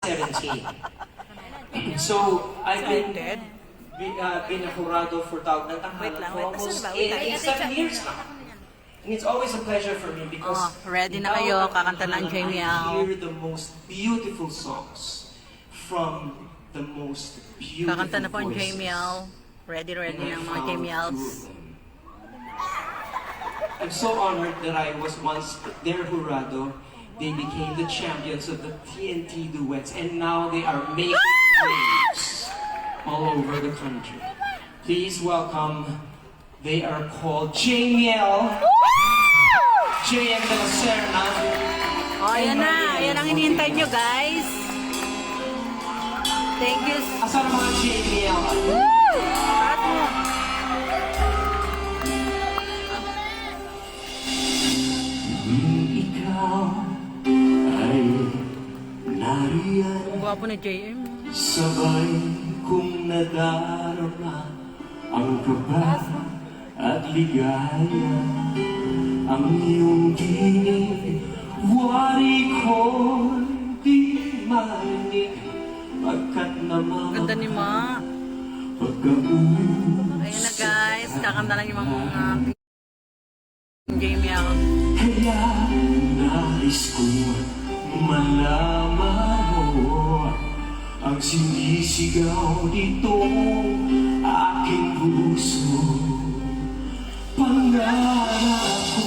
17. So, I've been a jurado for Tawag ng Tanghalan for almost 7 years now. And it's always a pleasure for me because ready na kayo, kakanta ng Jamie I hear the most beautiful songs from the most beautiful Kakanta na po ang voices. Jamie Al. Ready ng mga Jamie Als. I'm so honored that I was once their jurado. They became the champions of the TNT duets and now they are making waves all over the country. Please welcome, they are called JML de la Serna. Ayan na. Ayan ang hinihintay nyo, guys. Thank you. Asan ang mga JML? Start mo. Ikaw ay nariyan. Ang gwapo ni JM. Sabay kong nadarama ang kaba at ligaya. Ang iyong tinig, wari ko'y di marinig. Pagkat naman Ganda ni Ma. pagkabuo. Ayan na, guys. Kakanta lang yung mga Jamie Al. Kaya nais ko malaman mo ang sinisigaw dito aking puso. Pangarap ko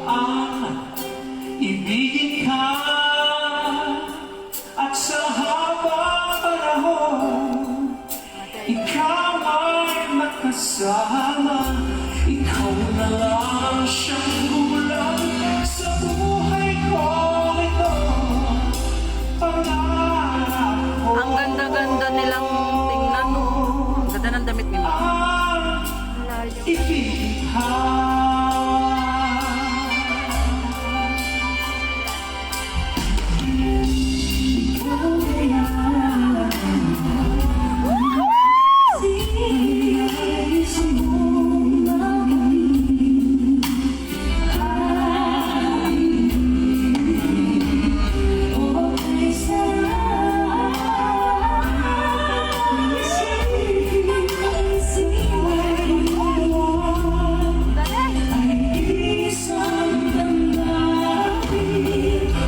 ang ibigin ka at sa habang panahon ikaw ay makasama. Ikaw na lang siyang gulang sa buhay ko ito. Pangarap ko Ang ganda-ganda nilang tingnan, no? Ang ganda ng damit ni Ma. ang ipiha.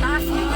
Taas nyo.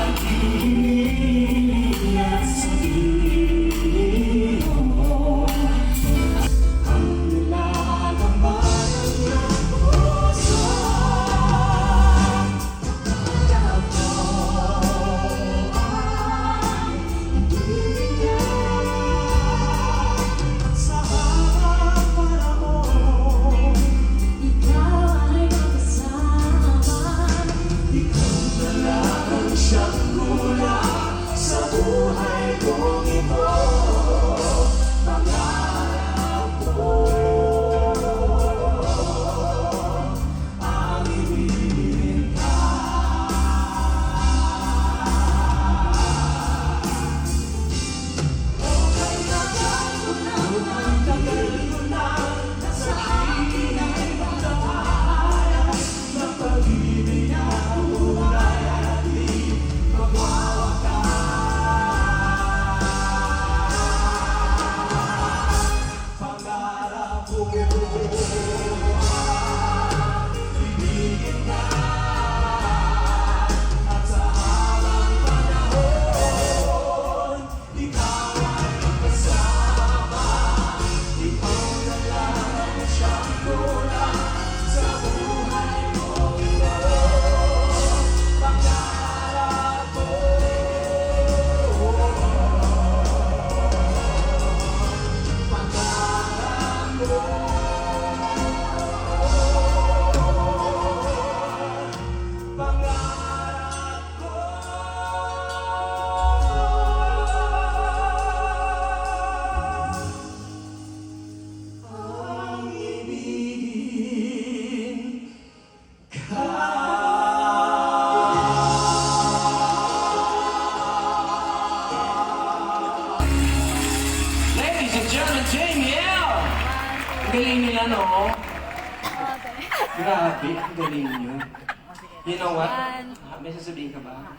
Galing nila, no? Grabe, ang galing nyo. You know what? May sasabihin ka ba?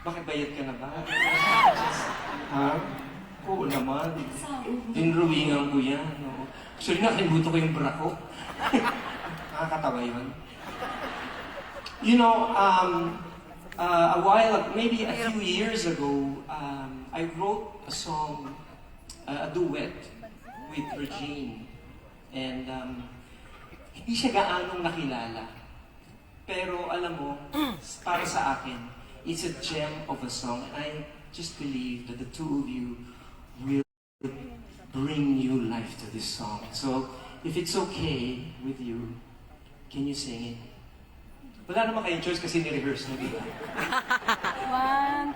Bakit bayad ka na ba? Ha? Oo naman. Dinruwingan ko yan. No? Actually, nakalimutan ko yung bra ko. Nakakatawa yun. You know, a while, maybe a few years ago, I wrote a song, a duet with Regine. And hindi siya gaanong nakilala. Pero alam mo, para sa akin, it's a gem of a song. And I just believe that the two of you will bring new life to this song. So, if it's okay with you, can you sing it? Wala naman kayong choice kasi ni-rehearse na, di ba?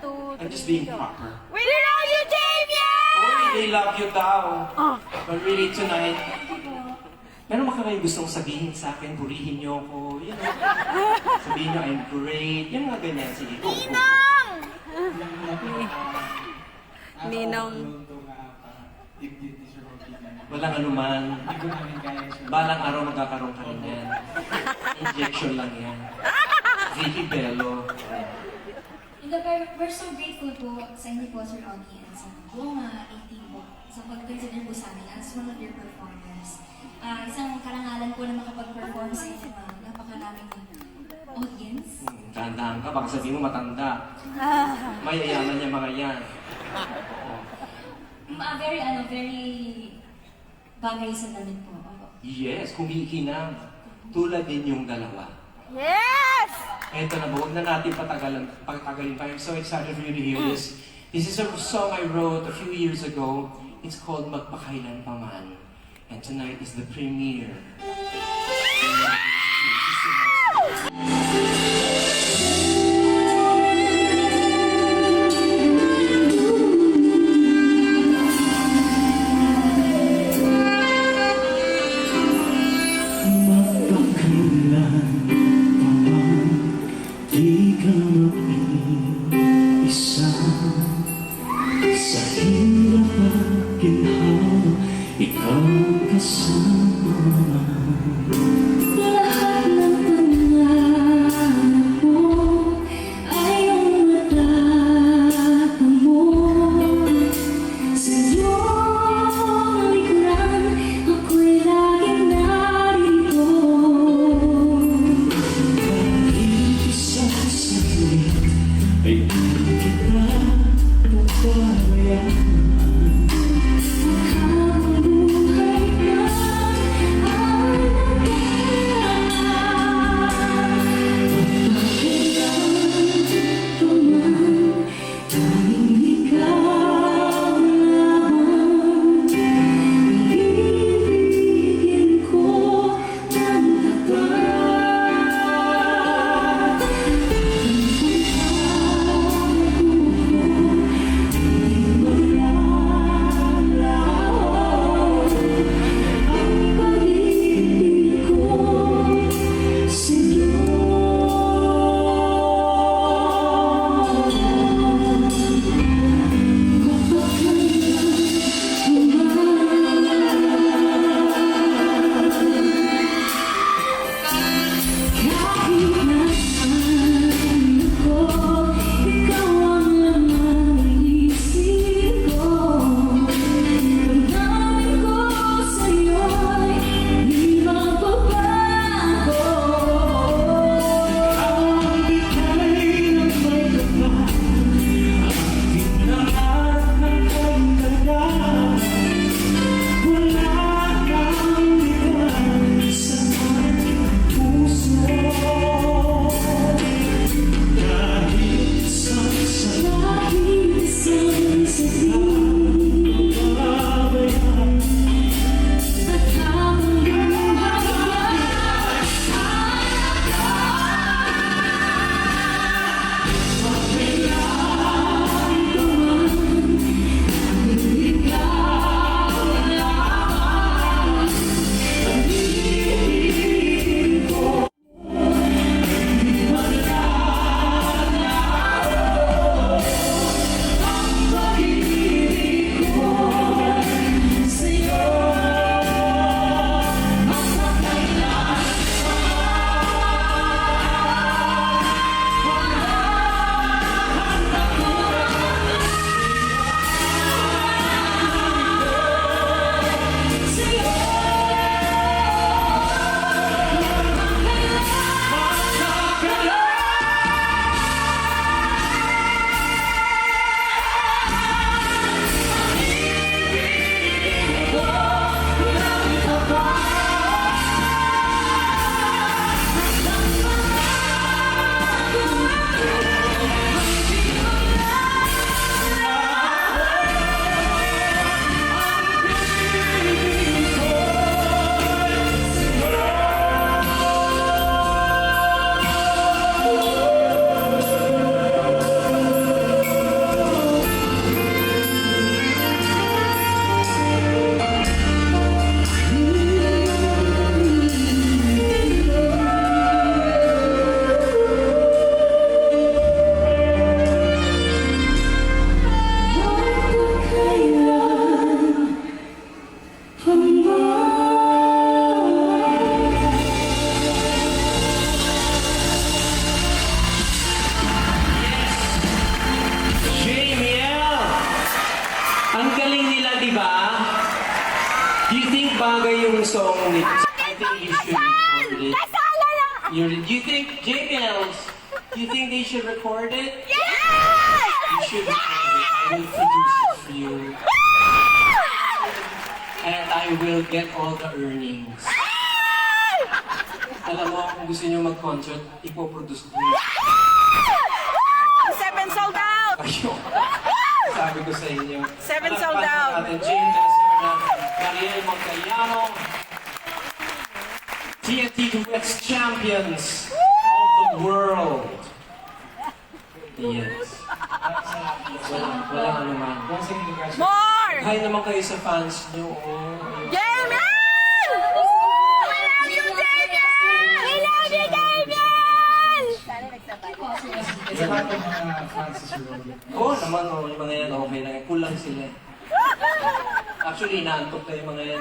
1, 2, 3. I'm just being proper. We love you, Damien! Oh, they love you daw. But really tonight, meron ba kayong gustong sabihin sa akin, purihin niyo ako, you know, sabihin niyo I'm great, yung mga ganyan, sige. Ninong! Ninong. Walang anuman. Balang araw magkakaroon ka rin yan. Injection lang yan. Vicky Bello. We're so grateful po sa inyo po, Sir Augie, and sa buong team po sa pag-consider po sa amin as one of your performers. Isang karangalan po na makapag-perform sa inyo napakaraming audience. Dahan-dahan ka, baka sabihin mo matanda. Mayayaman niya mga yan. Oo. Very bagay sa damit po. Yes, kumikinang. Tulad ninyong dalawa. Yes! Eto na ba, huwag na natin patagalin pa. I'm so excited for you to hear this. This is a song I wrote a few years ago. It's called Magpakailan Pa Man. And tonight is the premiere. Di ka mag-iisa sa hirap at ginhawa, ikaw ang kasama. bagay yung song ni I think you should record it. Do you think, JBLs, do you think they should record it? Yes! You should record it. I will produce it for you. And I will get all the earnings. Alam mo, kung gusto niyo mag-concert, ipoproduce ko yun. 7 sold out! Ayun. Sabi ko sa inyo. 7 sold out. Natin, Jane Becerra, Mariel Montellano, TNT Duets Champions of the World. Yes. Wala naman. More! Hi naman kayo sa fans nyo. Oh. Damien! We love you, Damien! We love you, Damien! Sa lahat ng mga fans sa Sugar. Oo naman, oh, yung mga yan, okay lang. Kulang sila. Actually, inaantok na yung mga yan.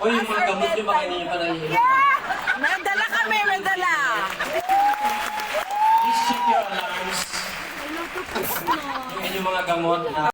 O yung mga gamot nyo, baka hindi nyo pa nalilip. May dala kami, may dala! Please check your alarms. Yung inyong mga gamot na